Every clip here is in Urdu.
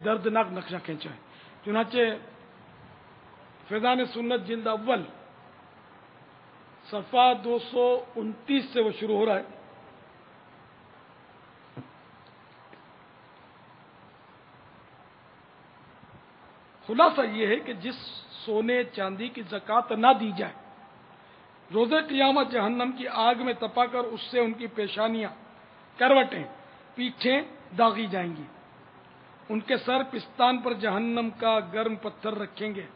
دردناک نقشہ کھینچا ہے۔ چنانچہ فیضان سنت جلد اول صفحہ 229 سے وہ شروع ہو رہا ہے۔ خلاصہ یہ ہے کہ جس سونے چاندی کی زکوٰۃ نہ دی جائے، روز قیامت جہنم کی آگ میں تپا کر اس سے ان کی پیشانیاں، کروٹیں، پیٹھیں داغی جائیں گی۔ ان کے سر پستان پر جہنم کا گرم پتھر رکھیں گے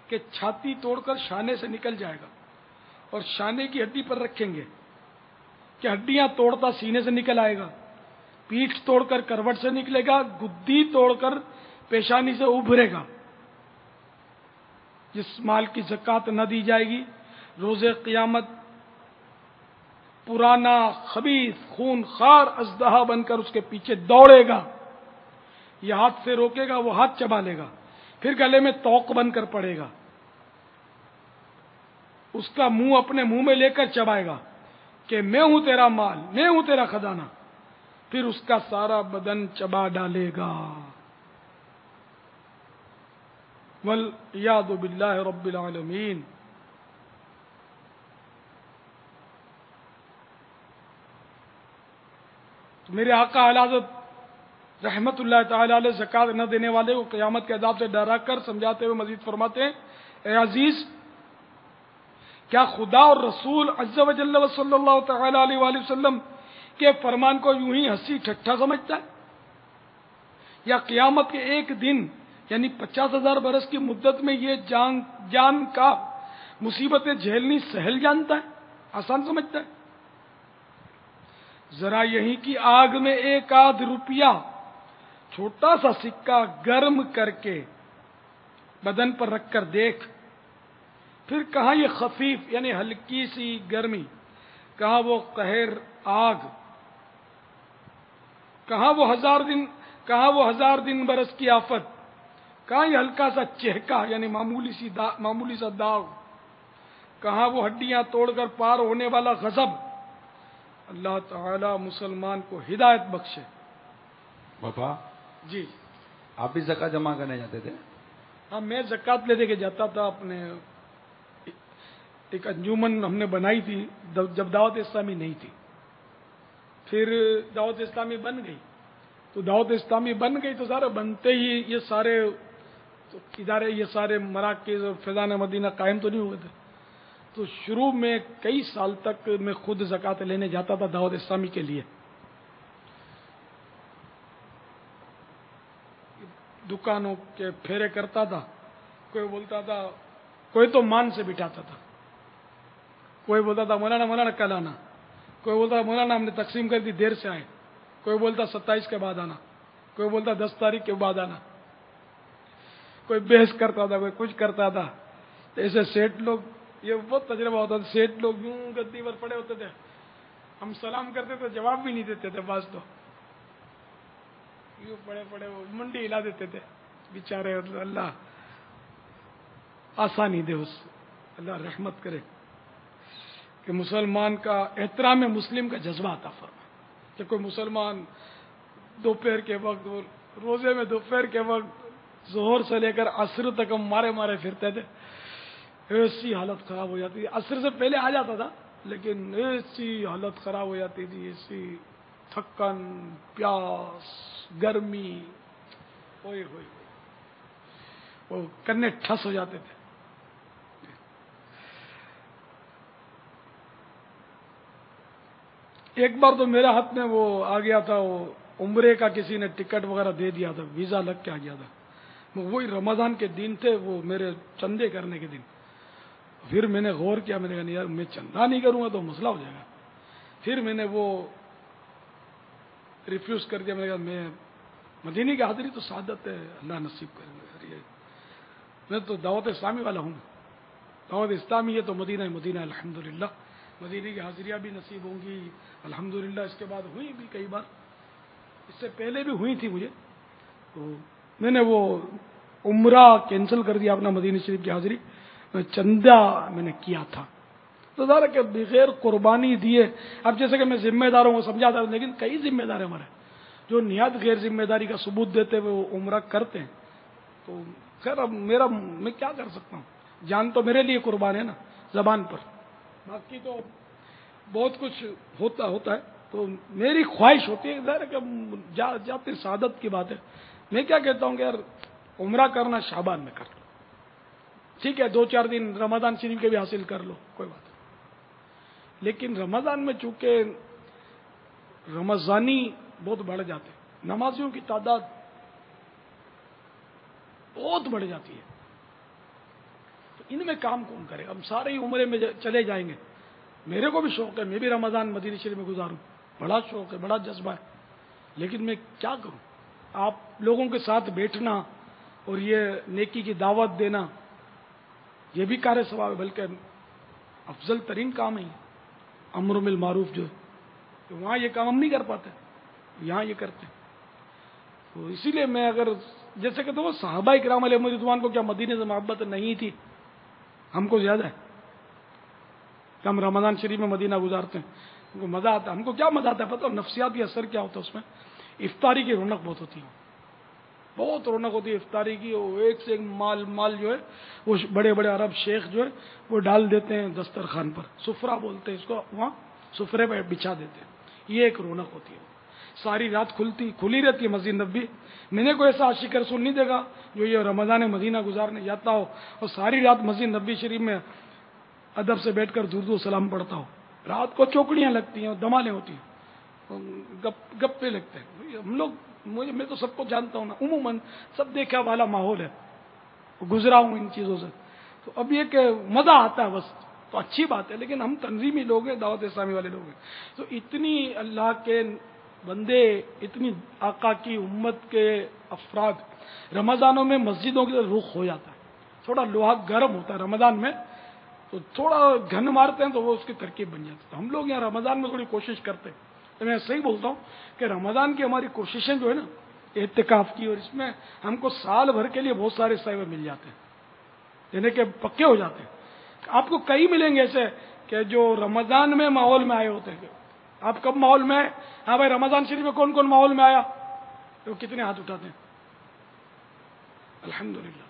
کہ چھاتی توڑ کر شانے سے نکل جائے گا، اور شانے کی ہڈی پر رکھیں گے کہ ہڈیاں توڑتا سینے سے نکل آئے گا، پیٹھ توڑ کر کروٹ سے نکلے گا، گدی توڑ کر پیشانی سے ابھرے گا۔ جس مال کی زکوٰۃ نہ دی جائے گی، روز قیامت پرانا خبیث خون خار اژدہا بن کر اس کے پیچھے دوڑے گا۔ یہ ہاتھ سے روکے گا، وہ ہاتھ چبا لے گا، پھر گلے میں توق بن کر پڑے گا، اس کا منہ اپنے منہ میں لے کر چبائے گا کہ میں ہوں تیرا مال، میں ہوں تیرا خزانہ، پھر اس کا سارا بدن چبا ڈالے گا۔ والعیاذ باللہ رب العالمین۔ تو میرے آقا اعلی حضرت رحمت اللہ تعالی علیہ زکوٰۃ نہ دینے والے کو قیامت کے عذاب سے ڈرا کر سمجھاتے ہوئے مزید فرماتے ہیں، اے عزیز، کیا خدا اور رسول عز و جل و صلی اللہ تعالی علیہ وآلہ وسلم کے فرمان کو یوں ہی ہنسی ٹھٹھا سمجھتا ہے، یا قیامت کے ایک دن یعنی 50,000 برس کی مدت میں یہ جان کا مصیبتیں جھیلنی سہل جانتا ہے، آسان سمجھتا ہے؟ ذرا یہیں کی آگ میں ایک آدھ روپیہ چھوٹا سا سکہ گرم کر کے بدن پر رکھ کر دیکھ، پھر کہاں یہ خفیف یعنی ہلکی سی گرمی، کہاں وہ قہر آگ، کہاں وہ ہزار دن برس کی آفت، کہاں یہ ہلکا سا چہکا یعنی معمولی سا داغ، کہاں وہ ہڈیاں توڑ کر پار ہونے والا غضب۔ اللہ تعالی مسلمان کو ہدایت بخشے۔ باپا جی، آپ بھی زکوٰۃ جمع کرنے جاتے تھے؟ ہاں، میں زکوٰۃ لے دے کے جاتا تھا۔ اپنے ایک انجمن ہم نے بنائی تھی جب دعوت اسلامی نہیں تھی، پھر دعوت اسلامی بن گئی، تو دعوت اسلامی بن گئی تو سارے بنتے ہی یہ سارے ادارے، یہ سارے مراکز اور فیضان مدینہ قائم تو نہیں ہوئے تھے، تو شروع میں کئی سال تک میں خود زکوٰۃ لینے جاتا تھا دعوت اسلامی کے لیے۔ دکانوں کے پھیرے کرتا تھا، کوئی بولتا تھا، کوئی تو مان سے بٹھاتا تھا، کوئی بولتا تھا مولانا کل آنا، کوئی بولتا مولانا ہم نے تقسیم کر دی دیر سے آئے، کوئی بولتا 27 کے بعد آنا، کوئی بولتا 10 تاریخ کے بعد آنا، کوئی بحث کرتا تھا، کوئی کچھ کرتا تھا۔ ایسے سیٹ لوگ، یہ بہت تجربہ ہوتا تھا، سیٹ لوگ یوں گدی پر پڑے ہوتے تھے، ہم سلام کرتے تو جواب بھی نہیں دیتے تھے، بعض تو یوں پڑے پڑے وہ منڈی ہلا دیتے تھے بیچارے۔ اللہ آسانی دے، اس اللہ رحمت کرے کہ مسلمان کا احترام مسلم کا جذبہ عطا فرما، کہ کوئی مسلمان دوپہر کے وقت، روزے میں دوپہر کے وقت ظہر سے لے کر عصر تک ہم مارے پھرتے تھے، ایسی حالت خراب ہو جاتی تھی۔ عصر سے پہلے آ جاتا تھا لیکن ایسی حالت خراب ہو جاتی تھی، ایسی تھکن، پیاس، گرمی، ہوئے وہ کرنے ٹھس ہو جاتے تھے۔ ایک بار تو میرے ہاتھ میں وہ آ گیا تھا، وہ عمرے کا کسی نے ٹکٹ وغیرہ دے دیا تھا، ویزا لگ کے آ گیا تھا، وہی رمضان کے دن تھے، وہ میرے چندے کرنے کے دن۔ پھر میں نے غور کیا، میں نے کہا یار میں چندہ نہیں کروں گا تو مسئلہ ہو جائے گا، پھر میں نے وہ ریفیوز کر دیا۔ میں نے کہا میں مدینے کی حاضری تو سعادت ہے، اللہ نصیب کرے گا، میں تو دعوت اسلامی والا ہوں، دعوت اسلامی ہے تو مدینہ الحمدللہ، مدینے کی حاضریاں بھی نصیب ہوں گی الحمدللہ۔ اس کے بعد ہوئی بھی کئی بار، اس سے پہلے بھی ہوئی تھی مجھے، تو میں نے وہ عمرہ کینسل کر دیا اپنا مدینہ شریف کی حاضری، میں چندہ میں نے کیا تھا، تو ظاہر کہ بغیر قربانی دیے، اب جیسے کہ میں ذمہ داروں کو سمجھاتا ہوں، لیکن کئی ذمہ دار ہیں ہمارے، جو نہایت غیر ذمہ داری کا ثبوت دیتے ہوئے وہ عمرہ کرتے ہیں، تو خیر اب میں کیا کر سکتا ہوں، جان تو میرے لیے قربان ہے نا زبان پر، باقی تو بہت کچھ ہوتا ہے، تو میری خواہش ہوتی ہے ظاہر ہے کہ جاتے سعادت کی بات ہے، میں کیا کہتا ہوں کہ یار عمرہ کرنا شعبان میں کر لو، ٹھیک ہے 2-4 دن رمضان شریف کے بھی حاصل کر لو، کوئی بات نہیں، لیکن رمضان میں چونکہ رمضانی بہت بڑھ جاتے ہیں، نمازیوں کی تعداد بہت بڑھ جاتی ہے، تو ان میں کام کون کرے، ہم سارے ہی عمرے میں چلے جائیں گے، میرے کو بھی شوق ہے، میں بھی رمضان مدینہ شریف میں گزاروں، بڑا شوق ہے، بڑا جذبہ ہے، لیکن میں کیا کروں، آپ لوگوں کے ساتھ بیٹھنا اور یہ نیکی کی دعوت دینا یہ بھی کار ثواب ہے، بلکہ افضل ترین کام ہے امر بالمعروف جو ہے، تو وہاں یہ کام ہم نہیں کر پاتے، یہاں یہ کرتے ہیں، تو اسی لیے میں اگر جیسے کہ تو صحابہ کرام علیہ رضوان کو کیا مدینے سے محبت نہیں تھی، ہم کو زیادہ ہے کہ ہم رمضان شریف میں مدینہ گزارتے ہیں، ہم کو مزہ آتا ہے، ہم کو کیا مزہ آتا ہے پتہ، نفسیاتی اثر کیا ہوتا ہے اس میں، افطاری کی رونق بہت ہوتی ہے، بہت رونق ہوتی ہے افطاری کی، وہ ایک سے ایک مال جو ہے وہ بڑے بڑے عرب شیخ جو ہے وہ ڈال دیتے ہیں دسترخوان پر، سفرہ بولتے ہیں اس کو، وہاں سفرے پہ بچھا دیتے ہیں، یہ ایک رونق ہوتی ہے، ساری رات کھلی رہتی ہے مسجد نبوی، میں نے کوئی ایسا عاشق رسول نہیں دیکھا جو یہ رمضان مدینہ گزارنے جاتا ہو اور ساری رات مسجد نبوی شریف میں ادب سے بیٹھ کر درود و سلام پڑھتا ہو، رات کو چوکڑیاں لگتی ہیں، دمالیں ہوتی ہیں، گپے لگتے ہیں، ہم لوگ میں تو سب کو جانتا ہوں نا، عموماً سب دیکھا والا ماحول ہے، گزرا ہوں ان چیزوں سے، تو اب یہ کہ مزہ آتا ہے بس، تو اچھی بات ہے، لیکن ہم تنظیمی لوگ ہیں، دعوت اسلامی والے لوگ ہیں، تو اتنی اللہ کے بندے، اتنی آقا کی امت کے افراد رمضانوں میں مسجدوں کی طرف رخ ہو جاتا ہے، تھوڑا لوہا گرم ہوتا ہے رمضان میں، تو تھوڑا گھن مارتے ہیں تو وہ اس کی ترکیب بن جاتی ہے، تو ہم لوگ یہاں رمضان میں تھوڑی کوشش کرتے ہیں، تو میں صحیح بولتا ہوں کہ رمضان کی ہماری کوششیں جو ہے نا اعتکاف کی، اور اس میں ہم کو سال بھر کے لیے بہت سارے سیوے مل جاتے ہیں، یعنی کہ پکے ہو جاتے ہیں، آپ کو کئی ملیں گے ایسے کہ جو رمضان میں ماحول میں آئے ہوتے ہیں، آپ کب ماحول میں آئے، ہاں بھائی رمضان شریف میں کون کون ماحول میں آیا، تو کتنے ہاتھ اٹھاتے ہیں، الحمدللہ،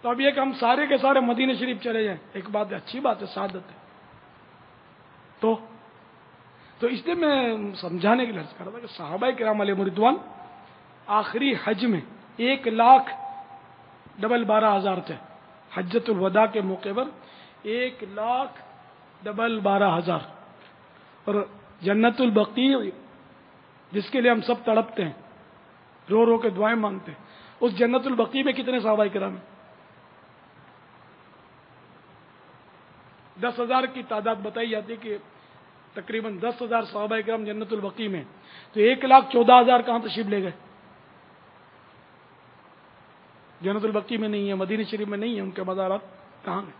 تو اب یہ کہ ہم سارے کے سارے مدینہ شریف چلے جائیں، ایک بات ہے، اچھی بات ہے، سعادت ہے، تو اس لیے میں سمجھانے کے لیے عرض کر رہا تھا کہ صحابہ کرام علیہ رضوان آخری حج میں 1,12,000 تھے، حجۃ الوداع کے موقع پر 1,12,000، اور جنت البقیع جس کے لیے ہم سب تڑپتے ہیں، رو رو کے دعائیں مانگتے ہیں، اس جنت البقیع میں کتنے صحابہ کرام ہیں؟ 10,000 کی تعداد بتائی جاتی ہے کہ تقریباً 10,000 صحابہ کرام جنت البقیع میں، تو 1,14,000 کہاں تشریف لے گئے؟ جنت البقیع میں نہیں ہے، مدینہ شریف میں نہیں ہے، ان کے مزارات کہاں ہیں؟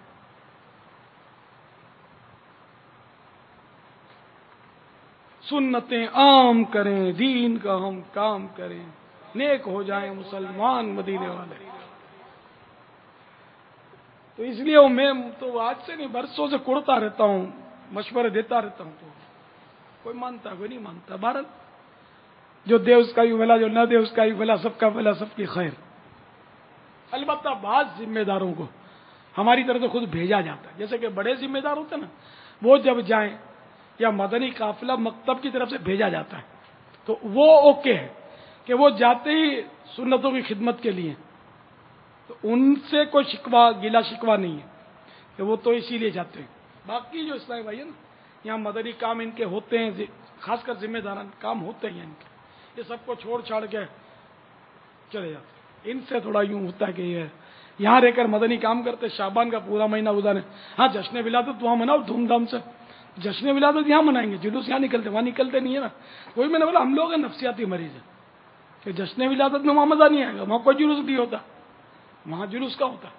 سنتیں عام کریں، دین کا ہم کام کریں، نیک ہو جائیں مسلمان مدینے والے، تو اس لیے میں تو آج سے نہیں برسوں سے کڑتا رہتا ہوں، مشورے دیتا رہتا ہوں، تو کوئی مانتا کوئی نہیں مانتا، بھارت جو دے اس کا ہی بھلا، جو نہ دے اس کا ہی بھلا، سب کا بھلا سب کی خیر، البتہ بعض ذمہ داروں کو ہماری طرف سے خود بھیجا جاتا ہے، جیسے کہ بڑے ذمہ دار ہوتے ہیں نا، وہ جب جائیں یا مدنی قافلہ مکتب کی طرف سے بھیجا جاتا ہے تو وہ اوکے ہے کہ وہ جاتے ہی سنتوں کی خدمت کے لیے، تو ان سے کوئی شکوہ گلا شکوہ نہیں ہے کہ وہ تو اسی لیے جاتے ہیں، باقی جو اسلامی بھائی ہے نا، یہاں مدنی کام ان کے ہوتے ہیں، خاص کر ذمہ داران کام ہوتے ہیں ان کے، یہ سب کو چھوڑ چھاڑ کے چلے جاتے ہیں، ان سے تھوڑا یوں ہوتا ہے کہ یہ یہاں رہ کر مدنی کام کرتے، شعبان کا پورا مہینہ گزارے، ہاں جشن ولادت وہاں مناؤ دھوم دھام سے، جشن ولادت یہاں منائیں گے، جلوس یہاں نکلتے، وہاں نکلتے نہیں ہے نا، وہی میں نے بولا ہم لوگ ہیں نفسیاتی مریض ہیں کہ جشن ولادت میں وہاں مزہ نہیں آئے گا، وہاں کوئی جلوس نہیں ہوتا، وہاں جلوس کا ہوتا،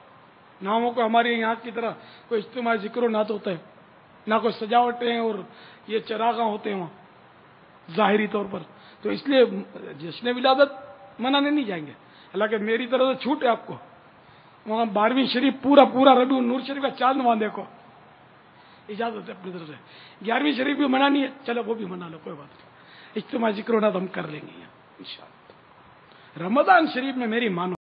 نہ وہ کوئی ہمارے یہاں کی طرح کوئی اجتماعی ذکر و نعت ہوتا ہے، نہ کوئی سجاوٹیں اور یہ چراغاں ہوتے ہیں وہاں ظاہری طور پر، تو اس لیے جشن ولادت منانے نہیں جائیں گے، حالانکہ میری طرف سے چھوٹ ہے آپ کو، وہاں 12ویں شریف پورا رڈو نور شریف کا چاند وہاں دیکھو، اجازت ہے اپنی طرف سے، 11ویں شریف بھی منانی ہے، چلو وہ بھی منا لو، کوئی بات نہیں، اجتماعی ذکر و نعت ہم کر لیں گے یہاں، انشاءاللہ رمضان شریف میں میری مانو